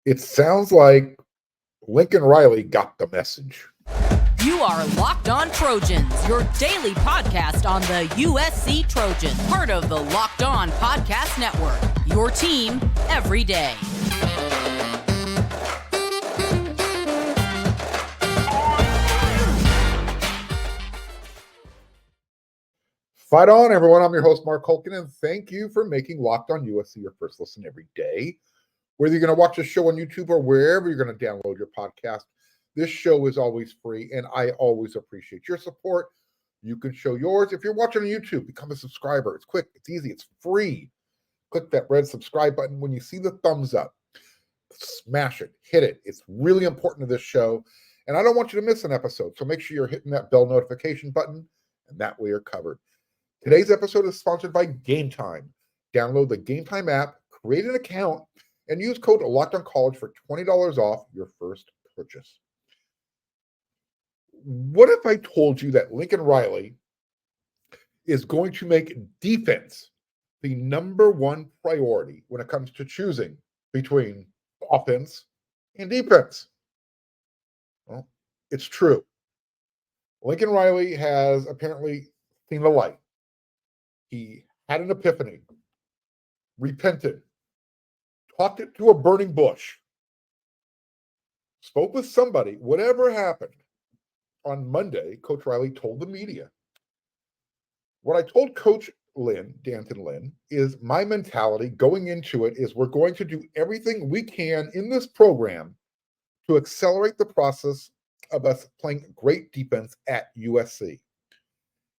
It sounds like Lincoln Riley got the message. You are Locked On Trojans, your daily podcast on the USC Trojans, part of the Locked On Podcast Network, your team every day. Fight on, everyone. I'm your host, Mark Holkin, and thank you for making Locked On USC your first listen every day. Whether you're going to watch the show on YouTube or wherever you're going to download your podcast, this show is always free, and I always appreciate your support. You can show yours. If you're watching on YouTube, become a subscriber. It's quick, it's easy, it's free. Click that red subscribe button. When you see the thumbs up, smash it, hit it. It's really important to this show, and I don't want you to miss an episode, so make sure you're hitting that bell notification button, and that way you're covered. Today's episode is sponsored by Game Time. Download the Game Time app, create an account, and use code LOCKEDONCollege for $20 off your first purchase. What if I told you that Lincoln Riley is going to make defense the number one priority when it comes to choosing between offense and defense? Well, it's true. Lincoln Riley has apparently seen the light. He had an epiphany, repented, talked it to a burning bush, spoke with somebody. Whatever happened on Monday, Coach Riley told the media. What I told Coach Lynn, D'Anton Lynn, is my mentality going into it is we're going to do everything we can in this program to accelerate the process of us playing great defense at USC.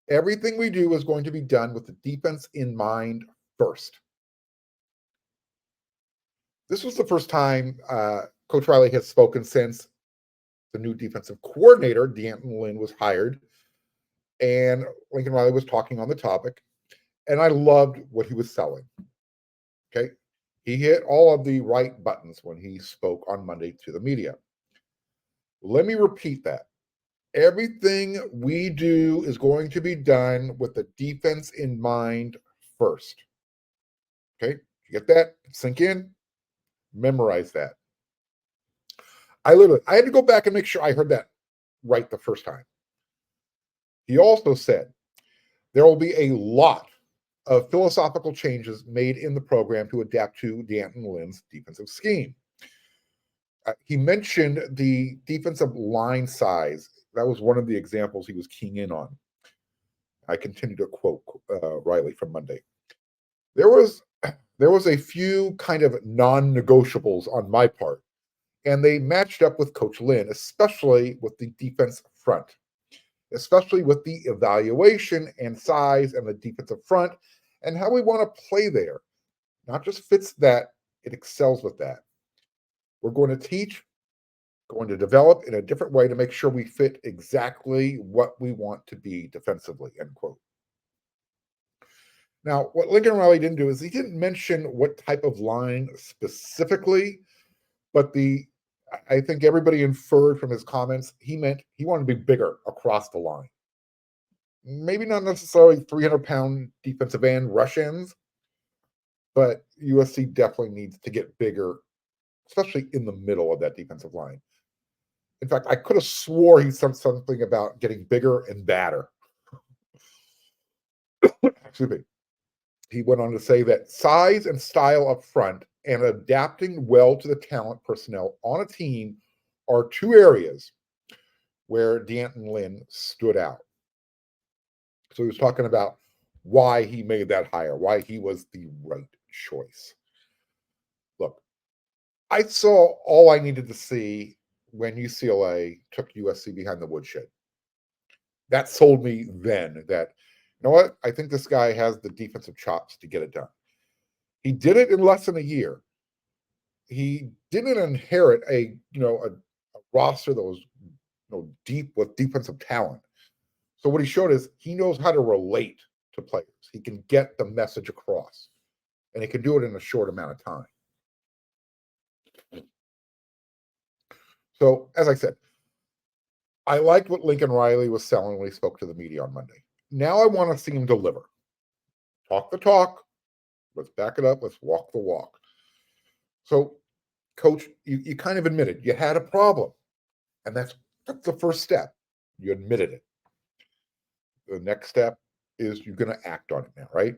Everything we do is going to be done with the defense in mind first. This was the first time Coach Riley has spoken since the new defensive coordinator, D'Anton Lynn, was hired, and Lincoln Riley was talking on the topic, and I loved what he was selling. Okay, he hit all of the right buttons when he spoke on Monday to the media. Let me repeat that. Everything we do is going to be done with the defense in mind first. Okay, you get that? Sink in. Memorize that. I had to go back and make sure I heard that right the first time. He also said there will be a lot of philosophical changes made in the program to adapt to D'Anton Lynn's defensive scheme. He mentioned the defensive line size. That was one of the examples he was keying in on. I continue to quote Riley from Monday. There was a few kind of non-negotiables on my part, and they matched up with Coach Lynn, especially with the defense front, especially with the evaluation and size and the defensive front and how we want to play there. Not just fits that, it excels with that. We're going to teach, going to develop in a different way to make sure we fit exactly what we want to be defensively, end quote. Now, what Lincoln Riley didn't do is he didn't mention what type of line specifically, but I think everybody inferred from his comments, he meant he wanted to be bigger across the line. Maybe not necessarily 300-pound defensive end rush ends, but USC definitely needs to get bigger, especially in the middle of that defensive line. In fact, I could have swore he said something about getting bigger and badder. Excuse me. He went on to say that size and style up front and adapting well to the talent personnel on a team are two areas where D'Anton Lynn stood out. So he was talking about why he made that hire, why he was the right choice. Look, I saw all I needed to see when UCLA took USC behind the woodshed. That sold me then that, you know what? I think this guy has the defensive chops to get it done. He did it in less than a year. He didn't inherit a roster that was deep with defensive talent. So what he showed is he knows how to relate to players. He can get the message across, and he can do it in a short amount of time. So, as I said, I liked what Lincoln Riley was selling when he spoke to the media on Monday. Now I want to see him deliver. Talk the talk. Let's back it up. Let's walk the walk. So Coach, you kind of admitted you had a problem. And that's the first step. You admitted it. The next step is you're going to act on it now, right?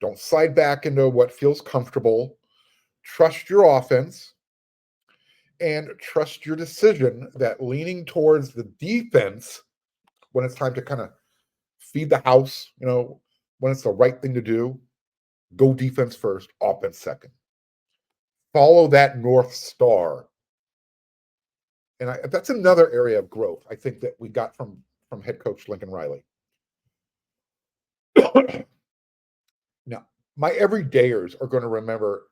Don't slide back into what feels comfortable. Trust your offense and trust your decision that leaning towards the defense when it's time to kind of feed the house, when it's the right thing to do, go defense first, offense second. Follow that North Star. And that's another area of growth, I think, that we got from head coach Lincoln Riley. Now, my everydayers are going to remember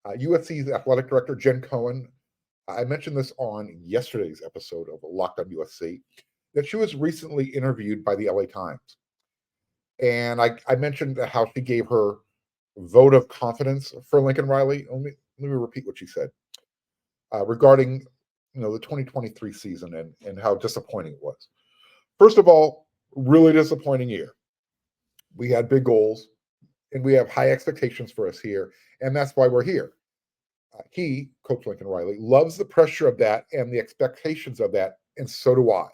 USC's athletic director, Jen Cohen. I mentioned this on yesterday's episode of Locked on USC, that she was recently interviewed by the LA Times. And I mentioned how she gave her vote of confidence for Lincoln Riley. Let me repeat what she said regarding the 2023 season and how disappointing it was. First of all, really disappointing year. We had big goals and we have high expectations for us here, and that's why we're here. He, Coach Lincoln Riley, loves the pressure of that and the expectations of that, and so do I.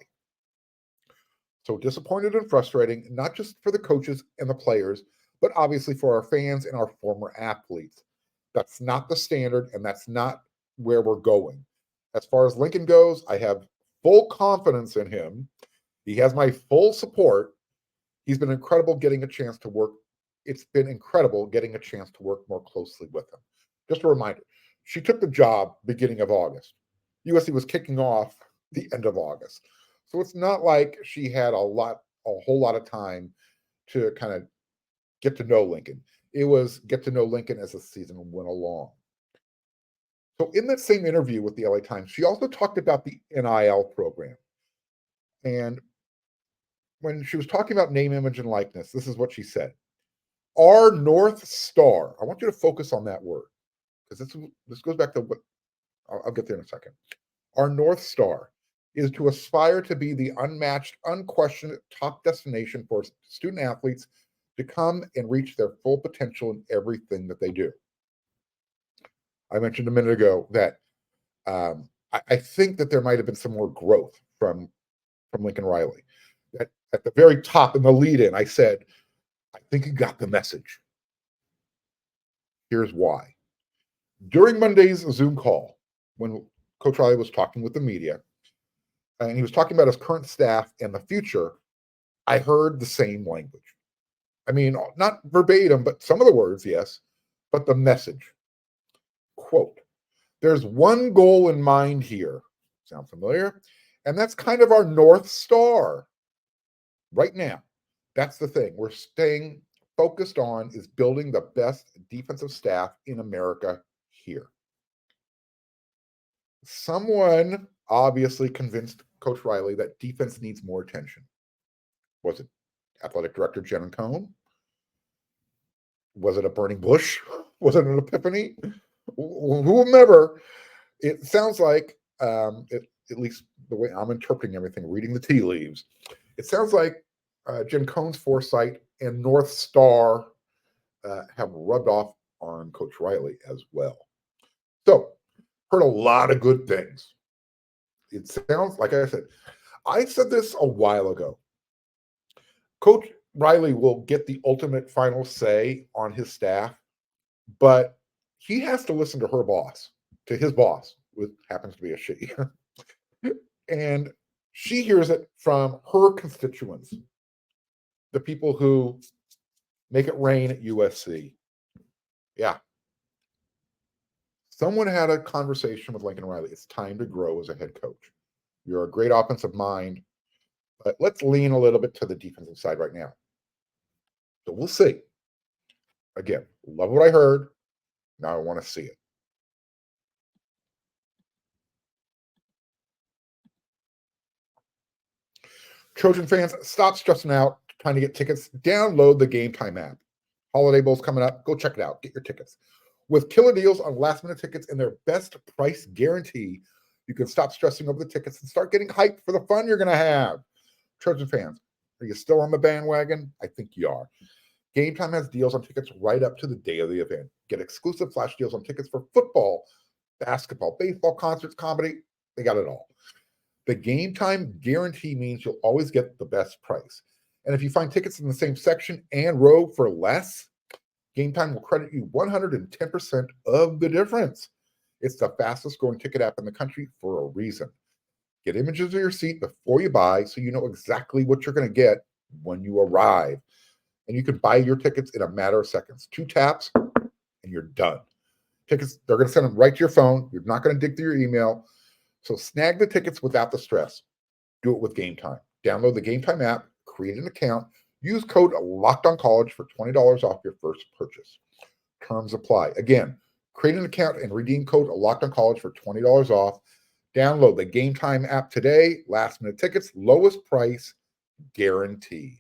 So disappointed and frustrating, not just for the coaches and the players, but obviously for our fans and our former athletes. That's not the standard, and that's not where we're going. As far as Lincoln goes, I have full confidence in him. He has my full support. He's been incredible getting a chance to work. It's been incredible getting a chance to work more closely with him. Just a reminder, she took the job beginning of August. USC was kicking off the end of August. So it's not like she had a whole lot of time to kind of get to know Lincoln. It was get to know Lincoln as the season went along. So in that same interview with the LA Times, she also talked about the NIL program. And when she was talking about name, image, and likeness, this is what she said. Our North Star, I want you to focus on that word, because this goes back to what, I'll get there in a second. Our North Star is to aspire to be the unmatched, unquestioned top destination for student athletes to come and reach their full potential in everything that they do. I mentioned a minute ago that I think that there might have been some more growth from Lincoln Riley. At the very top in the lead-in, I said, I think you got the message. Here's why. During Monday's Zoom call, when Coach Riley was talking with the media, and he was talking about his current staff and the future, I heard the same language. I mean, not verbatim, but some of the words, yes, but the message. Quote, there's one goal in mind here. Sound familiar? And that's kind of our North Star right now. That's the thing we're staying focused on, is building the best defensive staff in America here. Someone obviously convinced Coach Riley that defense needs more attention. Was it athletic director Jen Cohen? Was it a burning bush? Was it an epiphany? Whomever. It sounds like, at least the way I'm interpreting everything, reading the tea leaves, it sounds like Jen Cohen's foresight and North Star have rubbed off on Coach Riley as well. So, heard a lot of good things. It sounds, like I said this a while ago. Coach Riley will get the ultimate final say on his staff, but he has to listen to her boss, to his boss, which happens to be a she. And she hears it from her constituents, the people who make it rain at USC. Yeah. Someone had a conversation with Lincoln Riley. It's time to grow as a head coach. You're a great offensive mind, but let's lean a little bit to the defensive side right now. So we'll see. Again, love what I heard. Now I want to see it. Trojan fans, stop stressing out trying to get tickets. Download the Game Time app. Holiday Bowl's coming up. Go check it out. Get your tickets. With killer deals on last-minute tickets and their best price guarantee, you can stop stressing over the tickets and start getting hyped for the fun you're going to have. Trojan fans, are you still on the bandwagon? I think you are. Game Time has deals on tickets right up to the day of the event. Get exclusive flash deals on tickets for football, basketball, baseball, concerts, comedy. They got it all. The game time guarantee means you'll always get the best price. And if you find tickets in the same section and row for less, Game Time will credit you 110% of the difference. It's the fastest growing ticket app in the country for a reason. Get images of your seat before you buy so you know exactly what you're going to get when you arrive. And you can buy your tickets in a matter of seconds. 2 taps and you're done. Tickets, they're going to send them right to your phone. You're not going to dig through your email. So snag the tickets without the stress. Do it with Game Time. Download the Game Time app, create an account, use code LOCKEDONCollege for $20 off your first purchase. Terms apply. Again, create an account and redeem code LOCKEDONCollege for $20 off. Download the Game Time app today. Last minute tickets, lowest price guaranteed.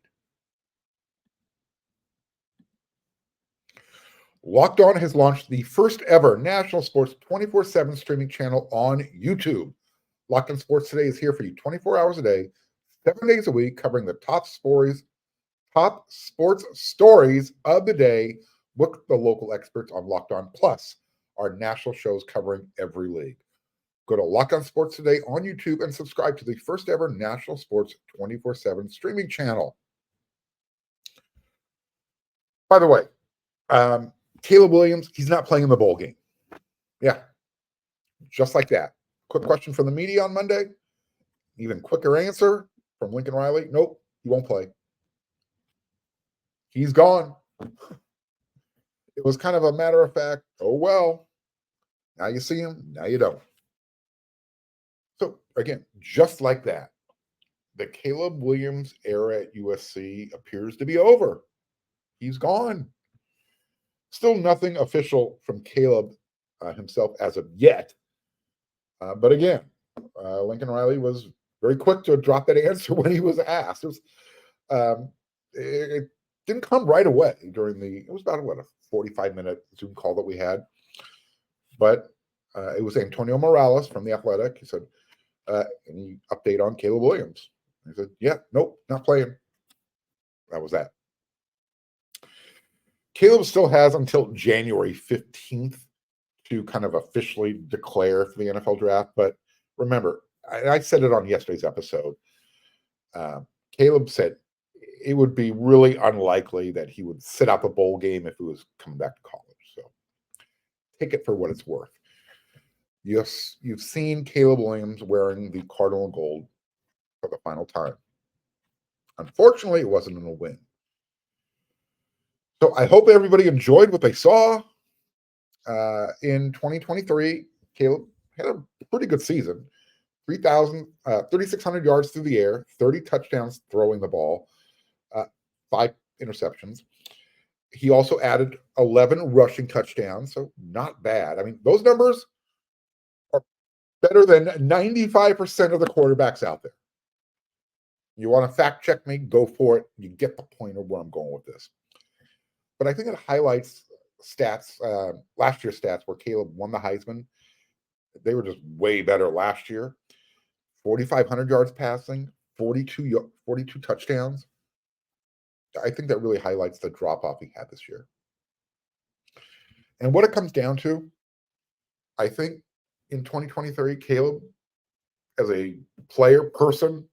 Locked On has launched the first ever national sports 24/7 streaming channel on YouTube. Locked On Sports Today is here for you 24 hours a day, 7 days a week, covering the top sports stories of the day with the local experts on Locked On, plus our national shows covering every league. Go to Locked On Sports Today on YouTube and subscribe to the first ever national sports 24/7 streaming channel. By the way, Caleb Williams, he's not playing in the bowl game. Yeah, just like that. Quick question from the media on Monday. Even quicker answer from Lincoln Riley. Nope, he won't play. He's gone. It was kind of a matter of fact, oh, well, now you see him, now you don't. So, again, just like that, the Caleb Williams era at USC appears to be over. He's gone. Still nothing official from Caleb himself as of yet. But again, Lincoln Riley was very quick to drop that answer when he was asked. It didn't come right away it was about, a 45-minute Zoom call that we had. But it was Antonio Morales from The Athletic. He said, any update on Caleb Williams? I said, yeah, nope, not playing. That was that. Caleb still has until January 15th to kind of officially declare for the NFL draft. But remember, I said it on yesterday's episode. Caleb said it would be really unlikely that he would sit out the bowl game if he was coming back to college. So take it for what it's worth. Yes, you've seen Caleb Williams wearing the Cardinal and Gold for the final time. Unfortunately, it wasn't in a win. So I hope everybody enjoyed what they saw. In 2023, Caleb had a pretty good season. 3,600 yards through the air, 30 touchdowns throwing the ball, 5 interceptions. He also added 11 rushing touchdowns, so not bad. I mean, those numbers are better than 95% of the quarterbacks out there. You want to fact check me? Go for it. You get the point of where I'm going with this. But I think it highlights stats, last year's stats, where Caleb won the Heisman. They were just way better last year. 4,500 yards passing, 42 touchdowns. I think that really highlights the drop-off he had this year. And what it comes down to, I think in 2023, Caleb, as a player, person,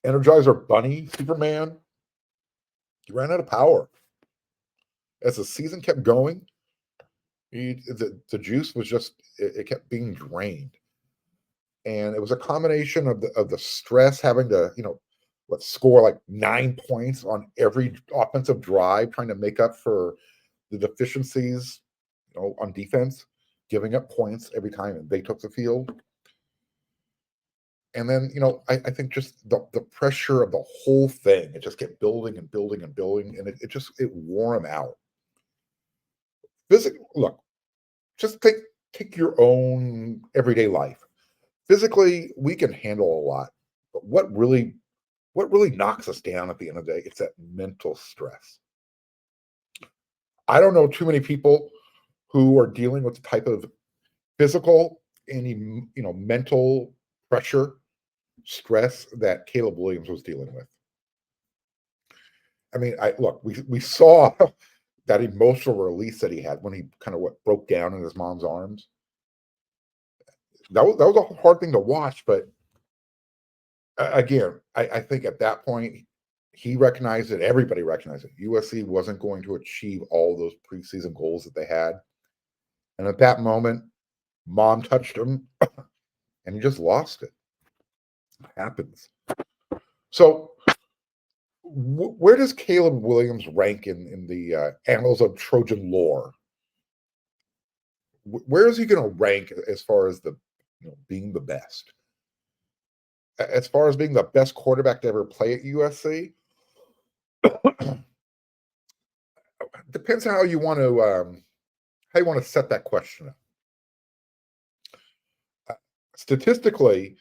Energizer Bunny, Superman, he ran out of power. As the season kept going, the juice was just, it kept being drained. And it was a combination of the stress, having to, score like 9 points on every offensive drive, trying to make up for the deficiencies, on defense, giving up points every time they took the field. And then, I think just the pressure of the whole thing, it just kept building and building and building, and it wore him out. Look, just take your own everyday life. Physically, we can handle a lot, but what really knocks us down at the end of the day, it's that mental stress. I don't know too many people who are dealing with the type of physical and mental pressure, stress that Caleb Williams was dealing with. I mean, we saw that emotional release that he had when he kind of broke down in his mom's arms. that was a hard thing to watch, but again, I think at that point he recognized it. Everybody recognized it. USC wasn't going to achieve all those preseason goals that they had, and at that moment, Mom touched him, and he just lost it. It happens. So, where does Caleb Williams rank in the annals of Trojan lore? Where is he going to rank as far as the being the best? As far as being the best quarterback to ever play at USC, depends on how you want to set that question up. Statistically,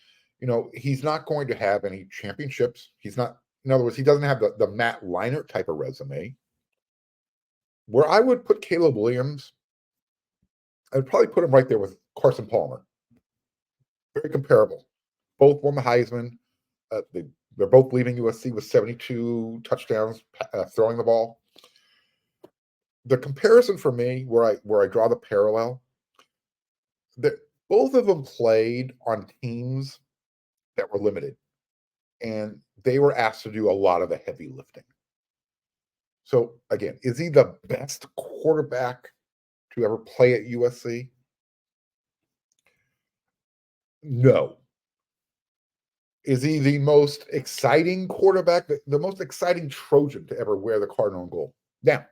he's not going to have any championships. He's not. In other words, he doesn't have the Matt Leinart type of resume. Where I would put Caleb Williams, I would probably put him right there with Carson Palmer. Very comparable. Both won the Heisman. They're both leaving USC with 72 touchdowns throwing the ball. The comparison for me, where I draw the parallel, that both of them played on teams that were limited, and they were asked to do a lot of the heavy lifting. So again, is he the best quarterback to ever play at USC? No. Is he the most exciting quarterback, the most exciting Trojan to ever wear the Cardinal and Gold? Now,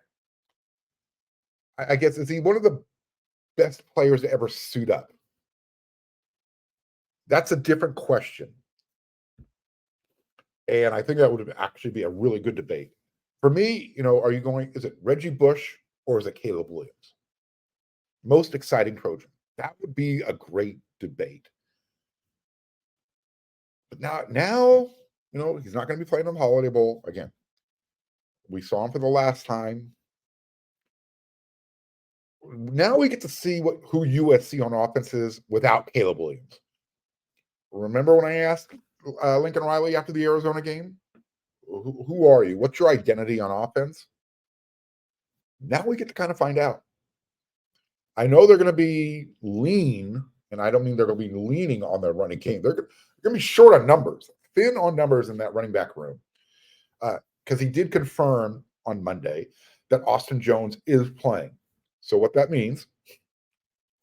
I guess, is he one of the best players to ever suit up? That's a different question. And I think that would actually be a really good debate. For me, is it Reggie Bush or is it Caleb Williams? Most exciting Trojan. That would be a great debate. But now, he's not going to be playing on the Holiday Bowl again. We saw him for the last time. Now we get to see who USC on offense is without Caleb Williams. Remember when I asked Lincoln Riley after the Arizona game, who are you? What's your identity on offense? Now we get to kind of find out. I know they're going to be lean, and I don't mean they're going to be leaning on their running game. They're going to be short on numbers, thin on numbers in that running back room. Because he did confirm on Monday that Austin Jones is playing. So what that means,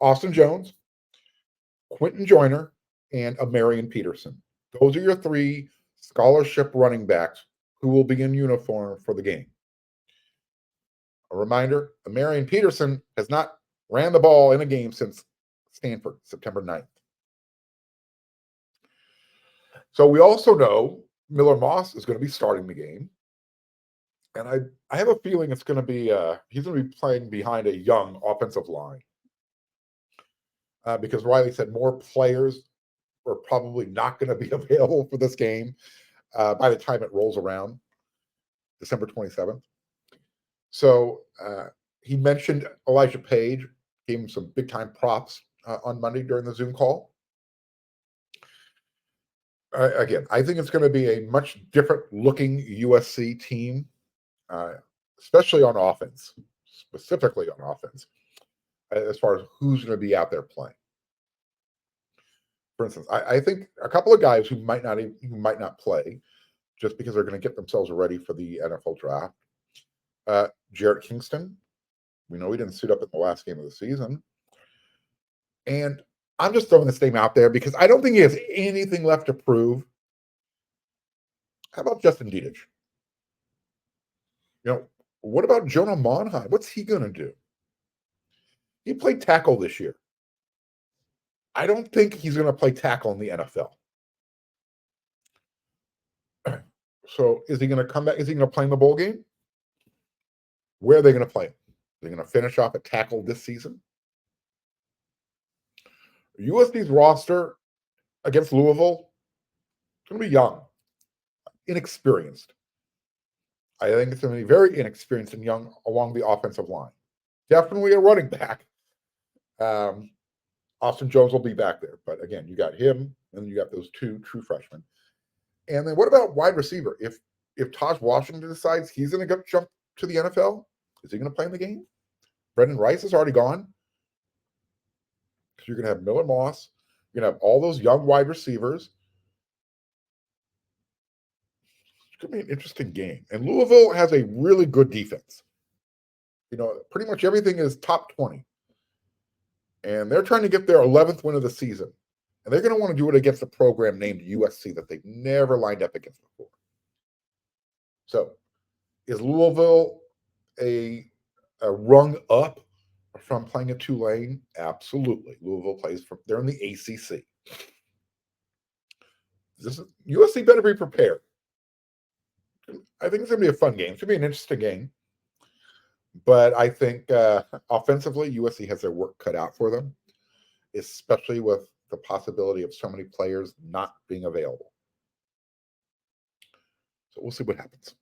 Austin Jones, Quentin Joyner, and Amarian Peterson. Those are your three scholarship running backs who will be in uniform for the game. A reminder, Amarian Peterson has not ran the ball in a game since Stanford, September 9th. So we also know Miller Moss is going to be starting the game. And I have a feeling it's going to be he's going to be playing behind a young offensive line. Because Riley said more players are probably not going to be available for this game by the time it rolls around, December 27th. So he mentioned Elijah Page, gave him some big-time props on Monday during the Zoom call. Again, I think it's going to be a much different-looking USC team, especially on offense, specifically on offense, as far as who's going to be out there playing. For instance, I think a couple of guys who might not play just because they're going to get themselves ready for the NFL draft. Jarrett Kingston, we know he didn't suit up in the last game of the season. And I'm just throwing this name out there because I don't think he has anything left to prove. How about Justin Dietich? What about Jonah Monheim? What's he going to do? He played tackle this year. I don't think he's going to play tackle in the NFL. So is he going to come back? Is he going to play in the bowl game? Where are they going to play him? Are they going to finish off at tackle this season? USC's roster against Louisville is going to be young, inexperienced. I think it's going to be very inexperienced and young along the offensive line. Definitely a running back. Austin Jones will be back there. But again, you got him, and you got those two true freshmen. And then what about wide receiver? If Taj Washington decides he's going to jump to the NFL, is he going to play in the game? Brendan Rice is already gone. So you're going to have Miller Moss, You're going to have all those young wide receivers. It's going to be an interesting game. And Louisville has a really good defense. Pretty much everything is top 20. And they're trying to get their 11th win of the season. And they're going to want to do it against a program named USC that they've never lined up against before. So, is Louisville a rung up from playing at Tulane? Absolutely. Louisville they're in the ACC. USC better be prepared. I think it's going to be a fun game. It's going to be an interesting game. But I think offensively, USC has their work cut out for them, especially with the possibility of so many players not being available. So we'll see what happens.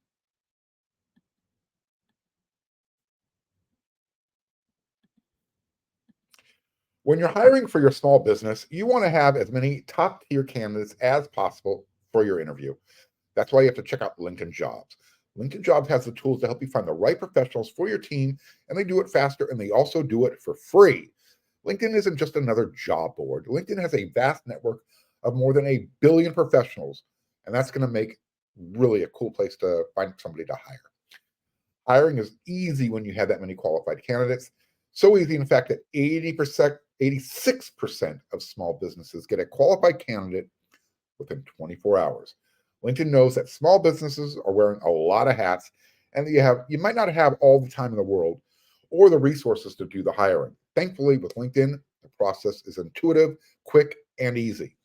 When you're hiring for your small business, you want to have as many top-tier candidates as possible for your interview. That's why you have to check out LinkedIn Jobs. LinkedIn Jobs has the tools to help you find the right professionals for your team, and they do it faster, and they also do it for free. LinkedIn isn't just another job board. LinkedIn has a vast network of more than 1 billion professionals, and that's going to make really a cool place to find somebody to hire. Hiring is easy when you have that many qualified candidates. So easy, in fact, that 86% of small businesses get a qualified candidate within 24 hours. LinkedIn knows that small businesses are wearing a lot of hats, and you might not have all the time in the world or the resources to do the hiring. Thankfully, with LinkedIn, the process is intuitive, quick, and easy.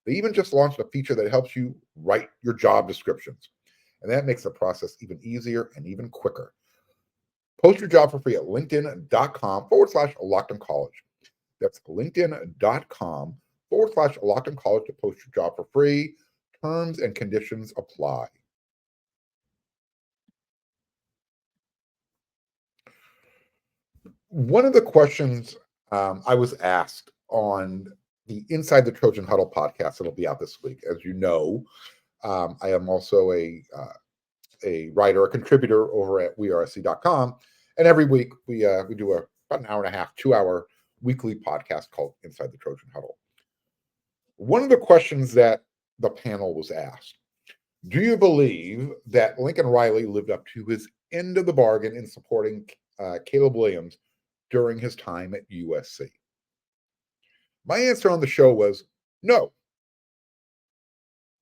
They even just launched a feature that helps you write your job descriptions, and that makes the process even easier and even quicker. Post your job for free at linkedin.com/LockedOnCollege. That's linkedin.com/LockedOnCollege to post your job for free. Terms and conditions apply. One of the questions I was asked on the Inside the Trojan Huddle podcast that'll be out this week, as you know, I am also a writer, a contributor over at wearesc.com, and every week we do about an hour and a half, 2-hour weekly podcast called Inside the Trojan Huddle. One of the questions that the panel was asked: do you believe that Lincoln Riley lived up to his end of the bargain in supporting Caleb Williams during his time at USC? My answer on the show was no.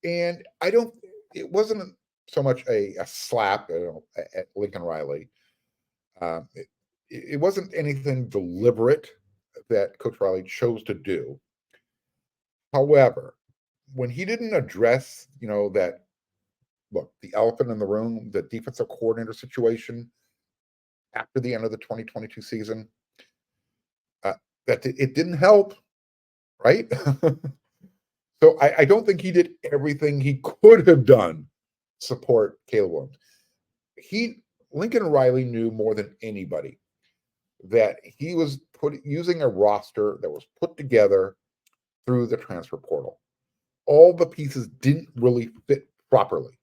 And it wasn't so much a slap at Lincoln Riley. It wasn't anything deliberate that Coach Riley chose to do. However, when he didn't address, the elephant in the room, the defensive coordinator situation after the end of the 2022 season, that it didn't help, right? So I don't think he did everything he could have done to support Caleb Williams. Lincoln Riley knew more than anybody that he was using a roster that was put together through the transfer portal. All the pieces didn't really fit properly,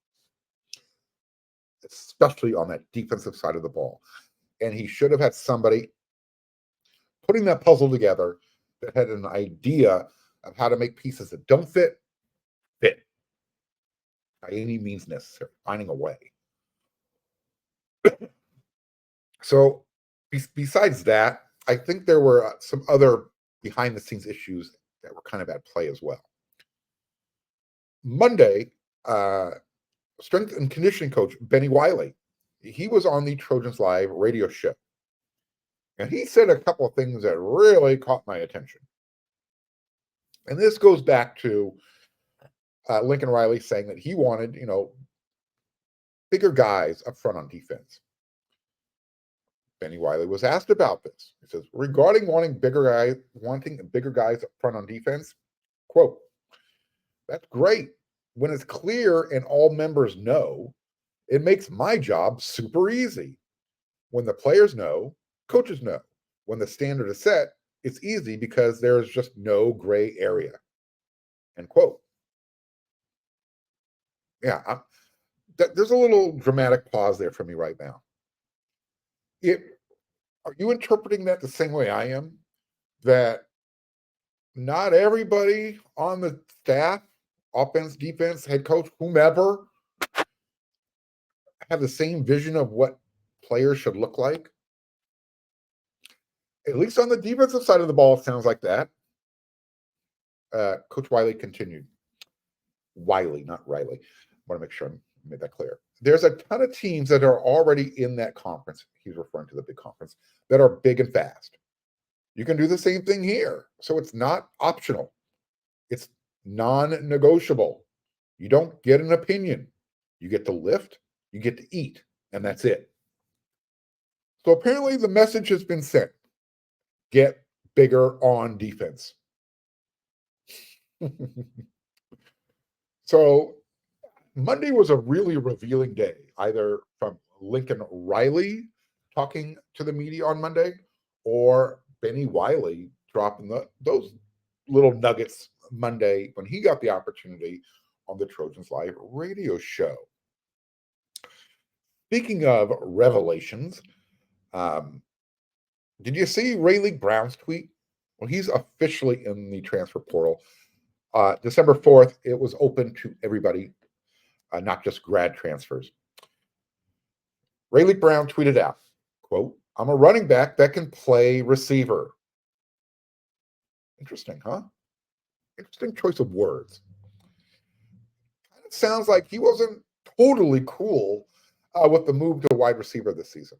especially on that defensive side of the ball. And he should have had somebody putting that puzzle together that had an idea of how to make pieces that don't fit by any means necessary, finding a way. So besides that, I think there were some other behind-the-scenes issues that were kind of at play as well. Monday, strength and conditioning coach Bennie Wylie, he was on the Trojans Live radio show. And he said a couple of things that really caught my attention. And this goes back to Lincoln Riley saying that he wanted, bigger guys up front on defense. Bennie Wylie was asked about this. He says, regarding wanting bigger guys up front on defense, quote, "That's great. When it's clear and all members know, it makes my job super easy. When the players know, coaches know. When the standard is set, it's easy because there's just no gray area." End quote. Yeah, there's a little dramatic pause there for me right now. Are you interpreting that the same way I am? That not everybody on the staff, offense, defense, head coach, whomever, have the same vision of what players should look like. At least on the defensive side of the ball, it sounds like that. Coach Wylie continued. Wylie, not Riley. I want to make sure I made that clear. There's a ton of teams that are already in that conference. He's referring to the big conference that are big and fast. You can do the same thing here. So it's not optional. It's non-negotiable. You don't get an opinion. You get to lift, you get to eat, and that's it. So apparently the message has been sent. Get bigger on defense. So Monday was a really revealing day, either from Lincoln Riley talking to the media on Monday or Bennie Wylie dropping those little nuggets Monday when he got the opportunity on the Trojans Live radio show. Speaking of revelations, did you see Rayleigh Brown's tweet? Well, he's officially in the transfer portal. December 4th, it was open to everybody, not just grad transfers. Rayleigh Brown tweeted out, quote, "I'm a running back that can play receiver." Interesting, huh? Interesting choice of words. Kind of sounds like he wasn't totally cool with the move to wide receiver this season.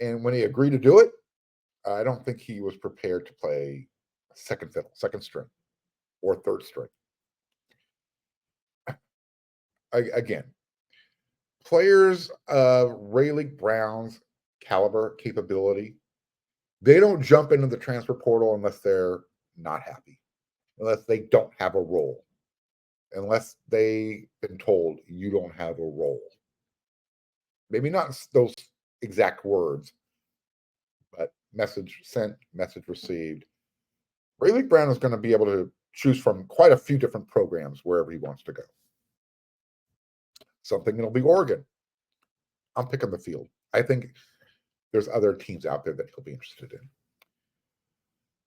And when he agreed to do it, I don't think he was prepared to play second fiddle, second string, or third string. Again, players of Rayleigh Brown's caliber, capability, they don't jump into the transfer portal unless they're not happy, unless they don't have a role, unless they've been told you don't have a role. Maybe not those exact words, but message sent, message received. Rayleigh Brown is going to be able to choose from quite a few different programs wherever he wants to go. Something that'll be Oregon. I'm picking the field. I think there's other teams out there that he'll be interested in.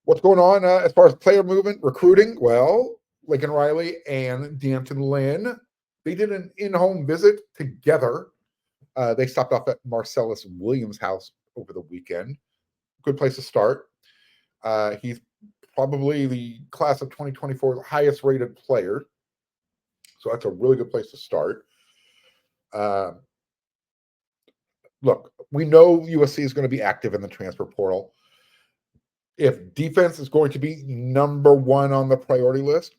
What's going on as far as player movement, recruiting? Well, Lincoln Riley and D'Anton Lynn, they did an in-home visit together. They stopped off at Marcellus Williams' house over the weekend. Good place to start. He's probably the class of 2024's highest rated player. So that's a really good place to start. Look, we know USC is going to be active in the transfer portal. If defense is going to be number one on the priority list,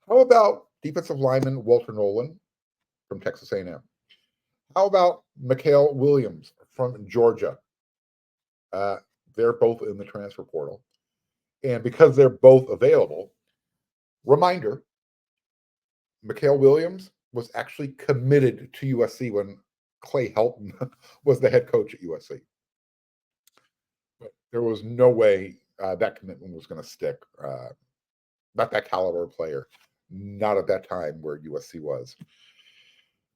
how about defensive lineman Walter Nolan from Texas A&M? How about Mikael Williams from Georgia? They're both in the transfer portal. And because they're both available, reminder, Mikael Williams was actually committed to USC when Clay Helton was the head coach at USC. But there was no way that commitment was going to stick. Not that caliber player. Not at that time where USC was.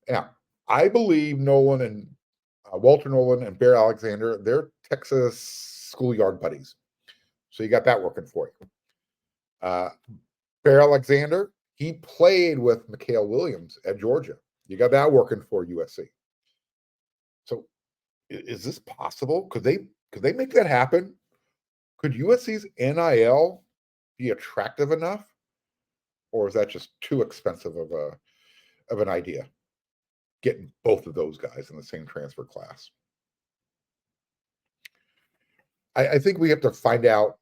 Now, I believe Nolan and Walter Nolan and Bear Alexander, they're Texas schoolyard buddies. So you got that working for you. Bear Alexander, he played with Mikael Williams at Georgia. You got that working for USC. So is this possible? Could they make that happen? Could USC's NIL be attractive enough? Or is that just too expensive of an idea? Getting both of those guys in the same transfer class. I think we have to find out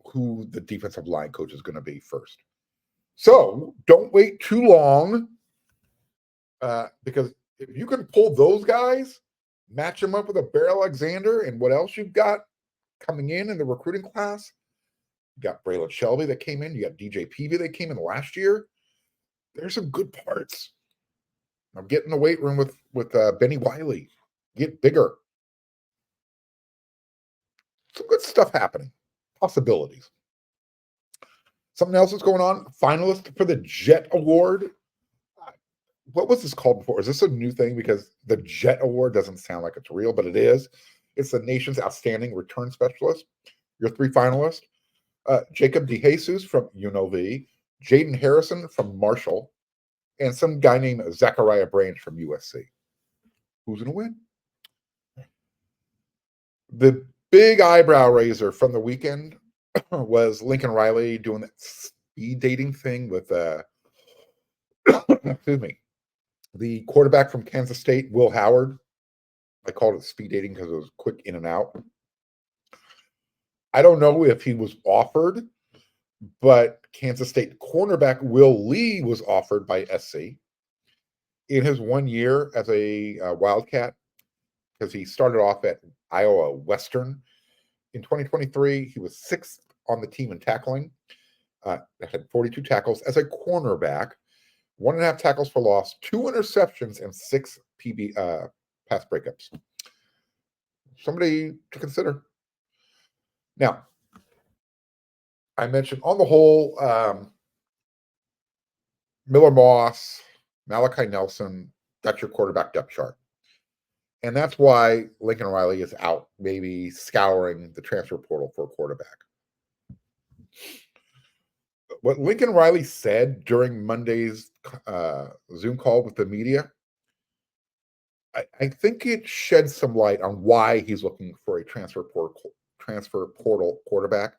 who the defensive line coach is going to be first. So don't wait too long, because if you can pull those guys, match them up with a Bear Alexander and what else you've got coming in the recruiting class. You got Braylon Shelby that came in. You got DJ Peavy that came in last year. There's some good parts. Now get in the weight room with Bennie Wylie. Get bigger. Some good stuff happening. Possibilities. Something else that's going on. Finalist for the Jet Award. What was this called before? Is this a new thing? Because the Jet Award doesn't sound like it's real, but it is. It's the nation's outstanding return specialist. Your three finalists. Jacob DeJesus from UNLV, Jaden Harrison from Marshall, and some guy named Zachariah Branch from USC. Who's going to win? The big eyebrow raiser from the weekend was Lincoln Riley doing that speed dating thing with, excuse me, the quarterback from Kansas State, Will Howard. I called it speed dating because it was quick in and out. I don't know if he was offered, but Kansas State cornerback Will Lee was offered by SC in his 1 year as a Wildcat, because he started off at Iowa Western. In 2023, he was 6th on the team in tackling. Had 42 tackles as a cornerback, 1.5 tackles for loss, 2 interceptions, and 6 pass breakups. Somebody to consider. Now, I mentioned on the whole, Miller Moss, Malachi Nelson, that's your quarterback depth chart. And that's why Lincoln Riley is out, maybe scouring the transfer portal for a quarterback. What Lincoln Riley said during Monday's Zoom call with the media, I think it sheds some light on why he's looking for a transfer portal quarterback.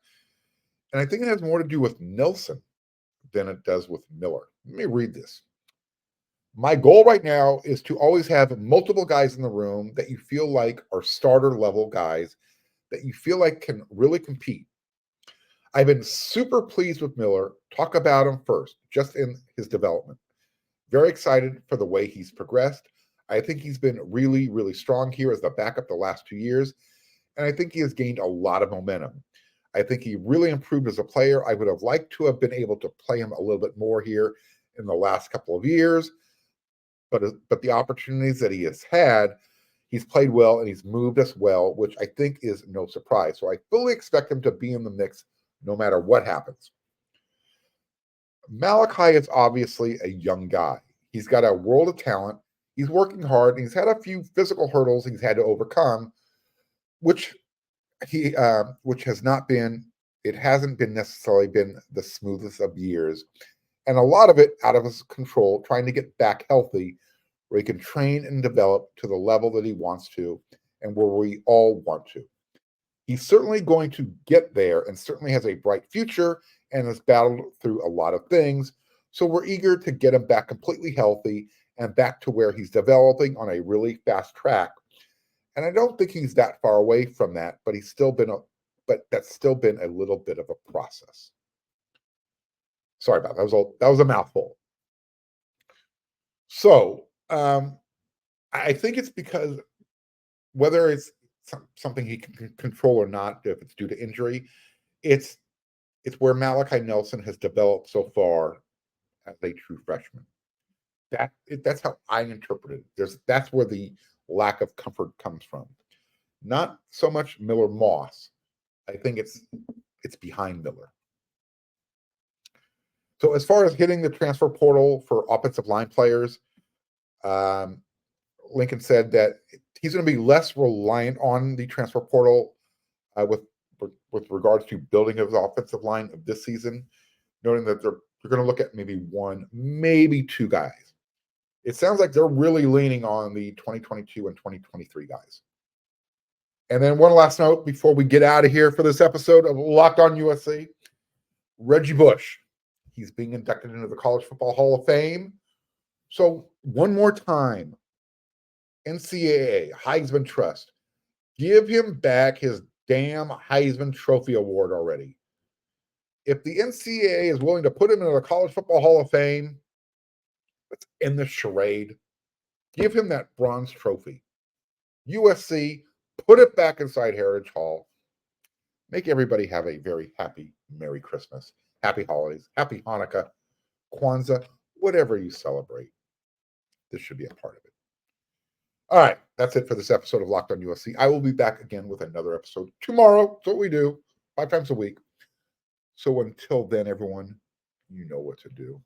And I think it has more to do with Nelson than it does with Miller. Let me read this. My goal right now is to always have multiple guys in the room that you feel like are starter level guys that you feel like can really compete. I've been super pleased with Miller. Talk about him first, just in his development. Very excited for the way he's progressed. I think he's been really, really strong here as the backup the last 2 years, and I think he has gained a lot of momentum. I think he really improved as a player. I would have liked to have been able to play him a little bit more here in the last couple of years, but the opportunities that he has had, he's played well and he's moved us well, which I think is no surprise. So I fully expect him to be in the mix no matter what happens. Malachi is obviously a young guy. He's got a world of talent. He's working hard, and he's had a few physical hurdles he's had to overcome, which hasn't been necessarily been the smoothest of years. And a lot of it out of his control, trying to get back healthy, where he can train and develop to the level that he wants to, and where we all want to. He's certainly going to get there and certainly has a bright future and has battled through a lot of things. So we're eager to get him back completely healthy and back to where he's developing on a really fast track. And I don't think he's that far away from that, but that's still been a little bit of a process. Sorry about that. That was a mouthful. So I think it's because whether it's something he can control or not, if it's due to injury, it's where Malachi Nelson has developed so far as a true freshman. That's how I interpret it. That's where the lack of comfort comes from. Not so much Miller Moss. I think it's behind Miller. So as far as hitting the transfer portal for offensive line players, Lincoln said that he's going to be less reliant on the transfer portal with regards to building his offensive line of this season, noting that they're going to look at maybe 1, maybe 2 guys. It sounds like they're really leaning on the 2022 and 2023 guys. And then one last note before we get out of here for this episode of Locked On USC. Reggie Bush. He's being inducted into the College Football Hall of Fame. So one more time, NCAA, Heisman Trust, give him back his damn Heisman Trophy Award already. If the NCAA is willing to put him into the College Football Hall of Fame, let's end the charade. Give him that bronze trophy. USC, put it back inside Heritage Hall. Make everybody have a very happy Merry Christmas, happy holidays, happy Hanukkah, Kwanzaa, whatever you celebrate. This should be a part of it. All right, that's it for this episode of Locked On USC. I will be back again with another episode tomorrow. That's what we do, 5 times a week. So until then, everyone, you know what to do.